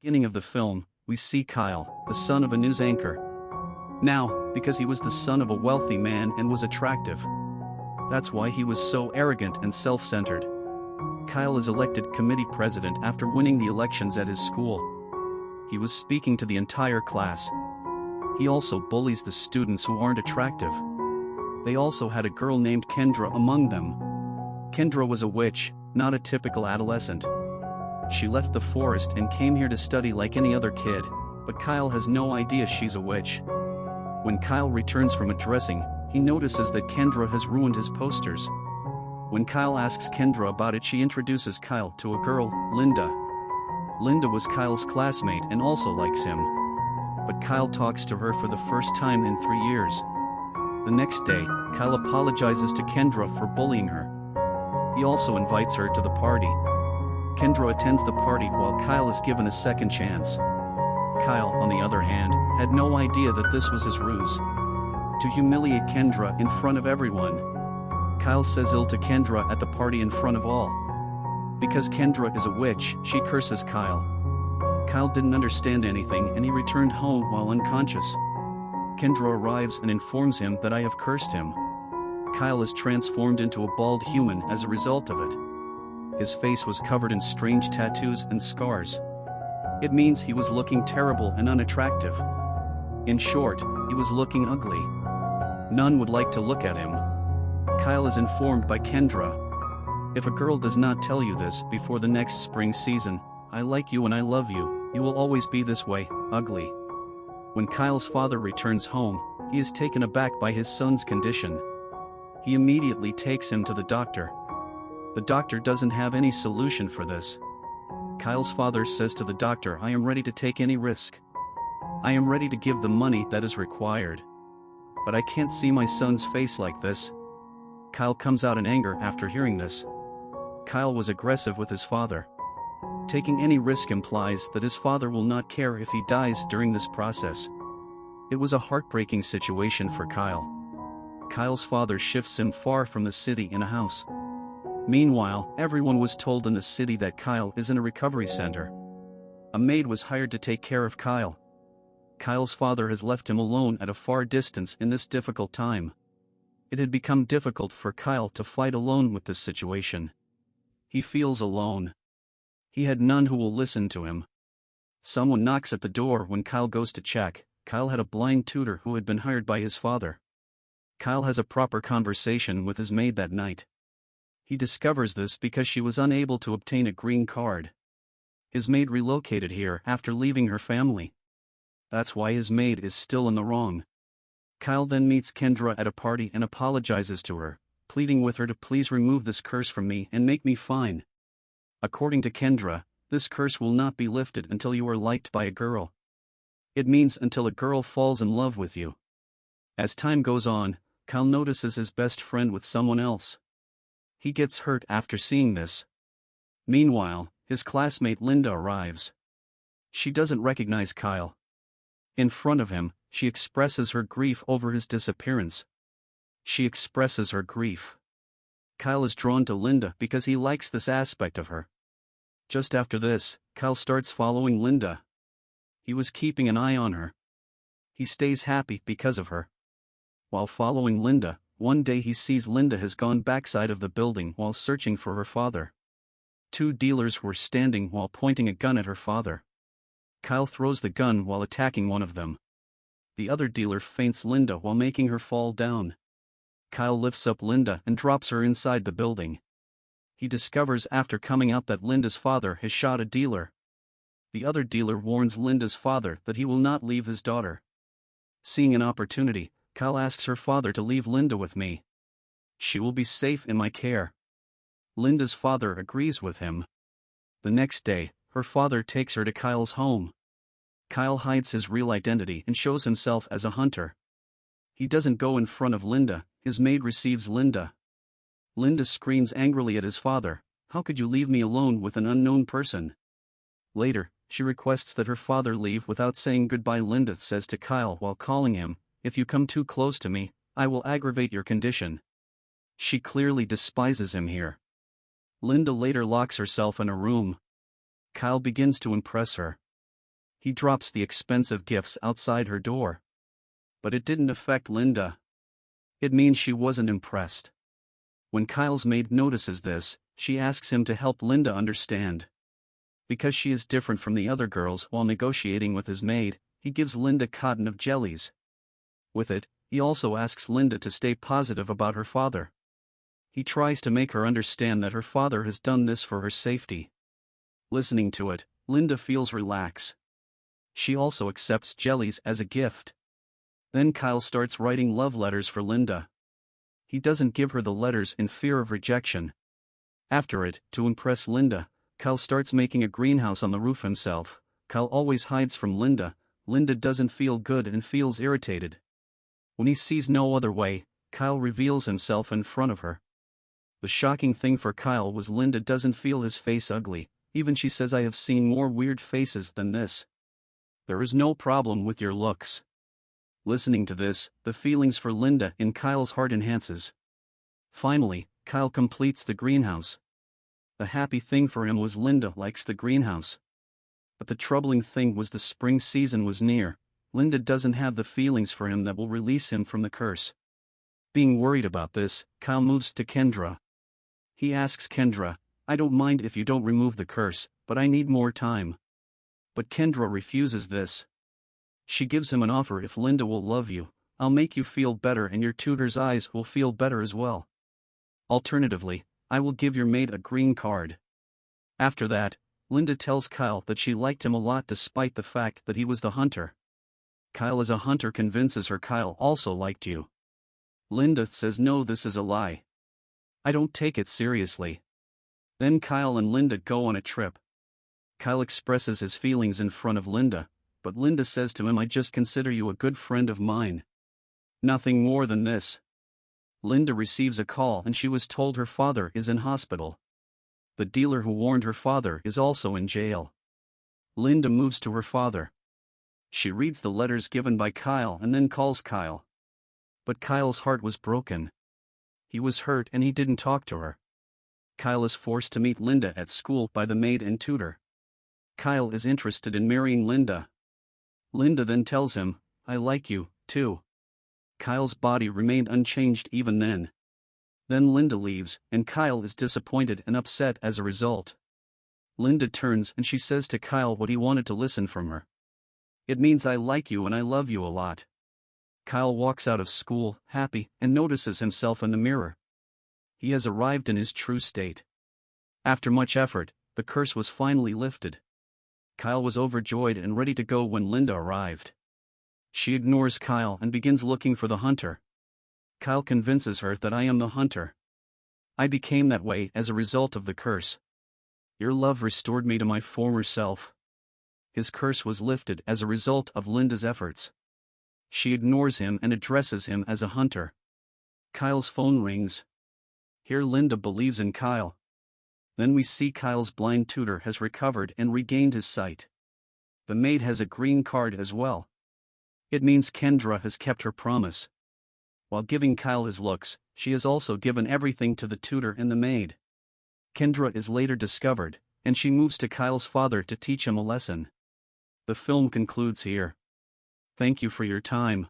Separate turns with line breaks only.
Beginning of the film, we see Kyle, the son of a news anchor. Now, because he was the son of a wealthy man and was attractive. That's why he was so arrogant and self-centered. Kyle is elected committee president after winning the elections at his school. He was speaking to the entire class. He also bullies the students who aren't attractive. They also had a girl named Kendra among them. Kendra was a witch, not a typical adolescent. She left the forest and came here to study like any other kid, but Kyle has no idea she's a witch. When Kyle returns from addressing, he notices that Kendra has ruined his posters. When Kyle asks Kendra about it, she introduces Kyle to a girl, Linda. Linda was Kyle's classmate and also likes him. But Kyle talks to her for the first time in 3 years. The next day, Kyle apologizes to Kendra for bullying her. He also invites her to the party. Kendra attends the party while Kyle is given a second chance. Kyle, on the other hand, had no idea that this was his ruse. To humiliate Kendra in front of everyone. Kyle says ill to Kendra at the party in front of all. Because Kendra is a witch, she curses Kyle. Kyle didn't understand anything and he returned home while unconscious. Kendra arrives and informs him that I have cursed him. Kyle is transformed into a bald human as a result of it. His face was covered in strange tattoos and scars. It means he was looking terrible and unattractive. In short, he was looking ugly. None would like to look at him. Kyle is informed by Kendra. If a girl does not tell you this before the next spring season, I like you and I love you, you will always be this way, ugly. When Kyle's father returns home, he is taken aback by his son's condition. He immediately takes him to the doctor. The doctor doesn't have any solution for this. Kyle's father says to the doctor, I am ready to take any risk. I am ready to give the money that is required. But I can't see my son's face like this. Kyle comes out in anger after hearing this. Kyle was aggressive with his father. Taking any risk implies that his father will not care if he dies during this process. It was a heartbreaking situation for Kyle. Kyle's father shifts him far from the city in a house. Meanwhile, everyone was told in the city that Kyle is in a recovery center. A maid was hired to take care of Kyle. Kyle's father has left him alone at a far distance in this difficult time. It had become difficult for Kyle to fight alone with this situation. He feels alone. He had none who will listen to him. Someone knocks at the door when Kyle goes to check. Kyle had a blind tutor who had been hired by his father. Kyle has a proper conversation with his maid that night. He discovers this because she was unable to obtain a green card. His maid relocated here after leaving her family. That's why his maid is still in the wrong. Kyle then meets Kendra at a party and apologizes to her, pleading with her to please remove this curse from me and make me fine. According to Kendra, this curse will not be lifted until you are liked by a girl. It means until a girl falls in love with you. As time goes on, Kyle notices his best friend with someone else. He gets hurt after seeing this. Meanwhile, his classmate Linda arrives. She doesn't recognize Kyle. In front of him, she expresses her grief over his disappearance. She expresses her grief. Kyle is drawn to Linda because he likes this aspect of her. Just after this, Kyle starts following Linda. He was keeping an eye on her. He stays happy because of her. While following Linda, one day he sees Linda has gone backside of the building while searching for her father. 2 dealers were standing while pointing a gun at her father. Kyle throws the gun while attacking one of them. The other dealer feints Linda while making her fall down. Kyle lifts up Linda and drops her inside the building. He discovers after coming out that Linda's father has shot a dealer. The other dealer warns Linda's father that he will not leave his daughter. Seeing an opportunity, Kyle asks her father to leave Linda with me. She will be safe in my care. Linda's father agrees with him. The next day, her father takes her to Kyle's home. Kyle hides his real identity and shows himself as a hunter. He doesn't go in front of Linda. His maid receives Linda. Linda screams angrily at his father, "How could you leave me alone with an unknown person?" Later, she requests that her father leave without saying goodbye. Linda says to Kyle while calling him, "If you come too close to me, I will aggravate your condition." She clearly despises him here. Linda later locks herself in a room. Kyle begins to impress her. He drops the expensive gifts outside her door. But it didn't affect Linda. It means she wasn't impressed. When Kyle's maid notices this, she asks him to help Linda understand. Because she is different from the other girls, while negotiating with his maid, he gives Linda cotton of jellies. With it, he also asks Linda to stay positive about her father. He tries to make her understand that her father has done this for her safety. Listening to it, Linda feels relaxed. She also accepts jellies as a gift. Then Kyle starts writing love letters for Linda. He doesn't give her the letters in fear of rejection. After it, to impress Linda, Kyle starts making a greenhouse on the roof himself. Kyle always hides from Linda. Linda doesn't feel good and feels irritated. When he sees no other way, Kyle reveals himself in front of her. The shocking thing for Kyle was Linda doesn't feel his face ugly, even she says, "I have seen more weird faces than this. There is no problem with your looks." Listening to this, the feelings for Linda in Kyle's heart enhances. Finally, Kyle completes the greenhouse. The happy thing for him was Linda likes the greenhouse. But the troubling thing was the spring season was near. Linda doesn't have the feelings for him that will release him from the curse. Being worried about this, Kyle moves to Kendra. He asks Kendra, "I don't mind if you don't remove the curse, but I need more time." But Kendra refuses this. She gives him an offer: "If Linda will love you, I'll make you feel better and your tutor's eyes will feel better as well. Alternatively, I will give your maid a green card." After that, Linda tells Kyle that she liked him a lot despite the fact that he was the hunter. Kyle as a hunter convinces her Kyle also liked you. Linda says no, this is a lie. I don't take it seriously. Then Kyle and Linda go on a trip. Kyle expresses his feelings in front of Linda, but Linda says to him, "I just consider you a good friend of mine. Nothing more than this." Linda receives a call and she was told her father is in hospital. The dealer who warned her father is also in jail. Linda moves to her father. She reads the letters given by Kyle and then calls Kyle. But Kyle's heart was broken. He was hurt and he didn't talk to her. Kyle is forced to meet Linda at school by the maid and tutor. Kyle is interested in marrying Linda. Linda then tells him, "I like you, too." Kyle's body remained unchanged even then. Then Linda leaves, and Kyle is disappointed and upset as a result. Linda turns and she says to Kyle what he wanted to listen from her. "It means I like you and I love you a lot." Kyle walks out of school, happy, and notices himself in the mirror. He has arrived in his true state. After much effort, the curse was finally lifted. Kyle was overjoyed and ready to go when Linda arrived. She ignores Kyle and begins looking for the hunter. Kyle convinces her that "I am the hunter. I became that way as a result of the curse. Your love restored me to my former self." His curse was lifted as a result of Linda's efforts. She ignores him and addresses him as a hunter. Kyle's phone rings. Here Linda believes in Kyle. Then we see Kyle's blind tutor has recovered and regained his sight. The maid has a green card as well. It means Kendra has kept her promise. While giving Kyle his looks, she has also given everything to the tutor and the maid. Kendra is later discovered, and she moves to Kyle's father to teach him a lesson. The film concludes here. Thank you for your time.